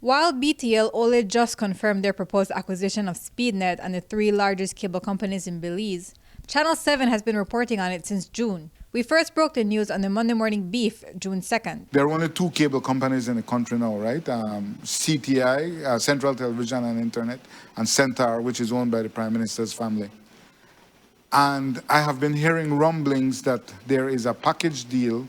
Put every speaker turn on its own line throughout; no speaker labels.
While BTL only just confirmed their proposed acquisition of SpeedNet and the three largest cable companies in Belize, Channel 7 has been reporting on it since June. We first broke the news on the Monday Morning Beef, June 2nd.
There are only two cable companies in the country now, right? CTI, Central Television and Internet, and Centaur, which is owned by the Prime Minister's family. And I have been hearing rumblings that there is a package deal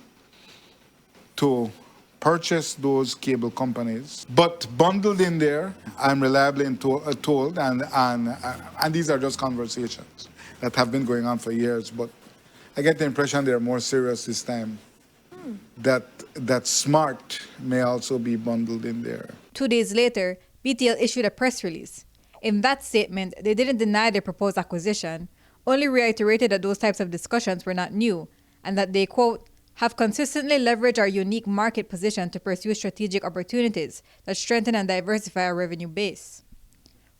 to purchase those cable companies. But bundled in there, I'm reliably told, and these are just conversations that have been going on for years, but I get the impression they're more serious this time. That Smart may also be bundled in there.
2 days later, BTL issued a press release. In that statement, they didn't deny their proposed acquisition, only reiterated that those types of discussions were not new, and that they, quote, have consistently leveraged our unique market position to pursue strategic opportunities that strengthen and diversify our revenue base.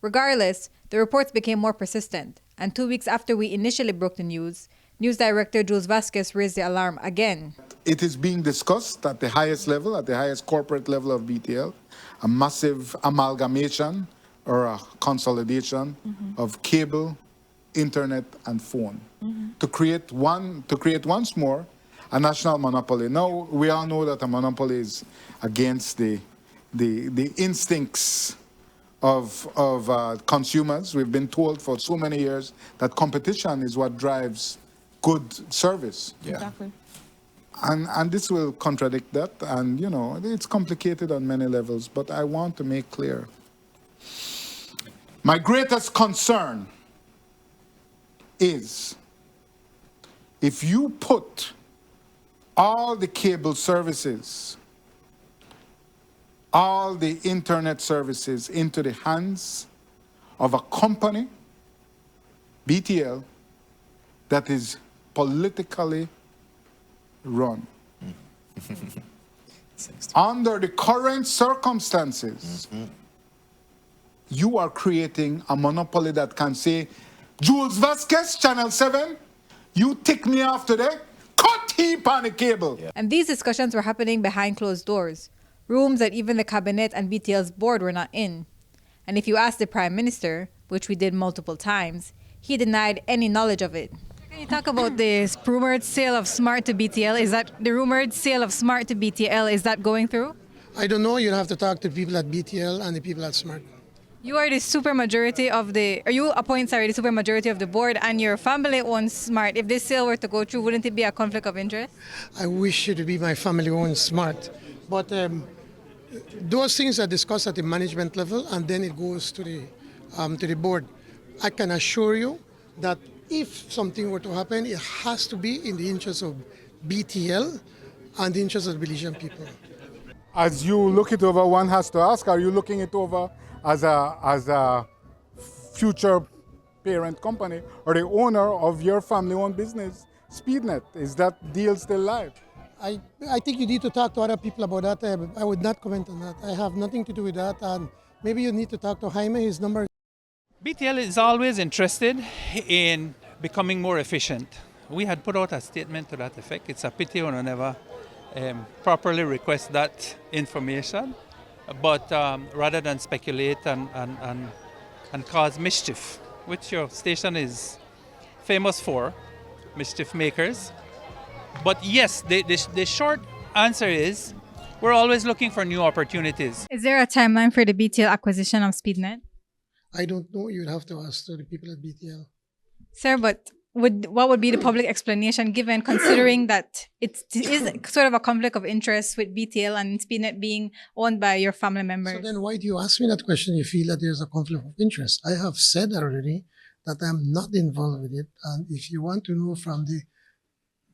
Regardless, the reports became more persistent, and 2 weeks after we initially broke the news Director Jules Vasquez raised the alarm again.
It is being discussed at the highest level, at the highest corporate level of BTL, a massive amalgamation or a consolidation of cable, internet, and phone to create once more a national monopoly. Now, we all know that a monopoly is against the instincts of consumers. We've been told for so many years that competition is what drives good service.
Yeah. Exactly.
And this will contradict that. And, you know, it's complicated on many levels, but I want to make clear. My greatest concern is if you put all the cable services, all the internet services into the hands of a company, BTL, that is politically run. Under the current circumstances, you are creating a monopoly that can say, Jules Vasquez, Channel 7, you tick me off today, cut heap on the cable.
Yeah. And these discussions were happening behind closed doors, rooms that even the cabinet and BTL's board were not in. And if you ask the Prime Minister, which we did multiple times, he denied any knowledge of it. Can you talk about this rumored sale of Smart to BTL? Is that the rumored sale of Smart to BTL, is that going through?
I don't know. You'll have to talk to people at BTL and the people at Smart.
You are the supermajority of the, or you appoint, sorry, the supermajority of the board, and your family owns Smart. If this sale were to go through, wouldn't it be a conflict of interest?
I wish it would be my family owns Smart. But those things are discussed at the management level, and then it goes to the board. I can assure you that if something were to happen, it has to be in the interest of BTL and the interest of the Elision people.
As you look it over, one has to ask, are you looking it over as a future parent company or the owner of your family-owned business, SpeedNet? Is that deal still live?
I think you need to talk to other people about that. I would not comment on that. I have nothing to do with that. And maybe you need to talk to Jaime. His number.
BTL is always interested in becoming more efficient. We had put out a statement to that effect. It's a pity when I never properly request that information. But rather than speculate and cause mischief, which your station is famous for, mischief makers. But yes, the short answer is we're always looking for new opportunities.
Is there a timeline for the BTL acquisition of SpeedNet?
I don't know. You'd have to ask the people at BTL.
Sir, but what would be the public explanation given, considering that it is sort of a conflict of interest with BTL and SpeedNet being owned by your family members?
So then why do you ask me that question? You feel that there's a conflict of interest. I have said already that I'm not involved with it. And if you want to know from the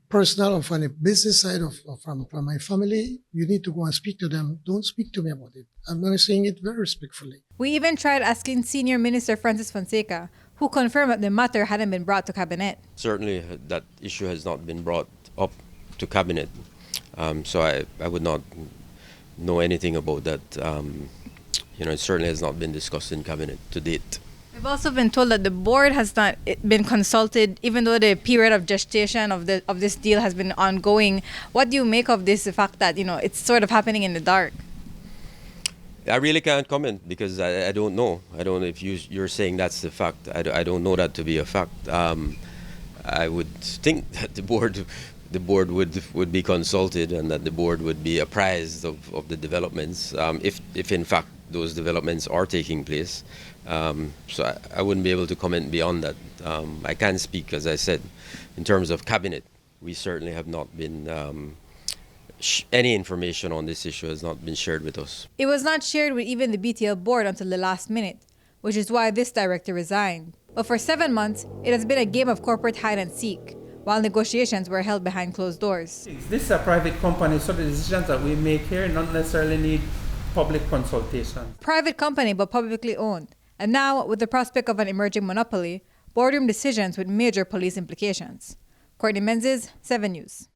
personal or from the business side of from my family, you need to go and speak to them. Don't speak to me about it. I'm not saying it very respectfully.
We even tried asking Senior Minister Francis Fonseca, who confirmed that the matter hadn't been brought to Cabinet.
Certainly that issue has not been brought up to Cabinet. So I would not know anything about that. It certainly has not been discussed in Cabinet to date.
We've also been told that the board has not been consulted, even though the period of gestation of this deal has been ongoing. What do you make of this, the fact that it's sort of happening in the dark?
I really can't comment because I don't know. I don't know if you're saying that's the fact. I don't know that to be a fact. I would think that the board would be consulted and that the board would be apprised of the developments if in fact those developments are taking place. So I wouldn't be able to comment beyond that. I can speak, as I said, in terms of cabinet. We certainly have not been. Any information on this issue has not been shared with us.
It was not shared with even the BTL board until the last minute, which is why this director resigned. But for 7 months, it has been a game of corporate hide and seek, while negotiations were held behind closed doors.
This is a private company, so the decisions that we make here not necessarily need public consultation.
Private company, but publicly owned. And now, with the prospect of an emerging monopoly, boardroom decisions with major police implications. Courtney Menzies, 7 News.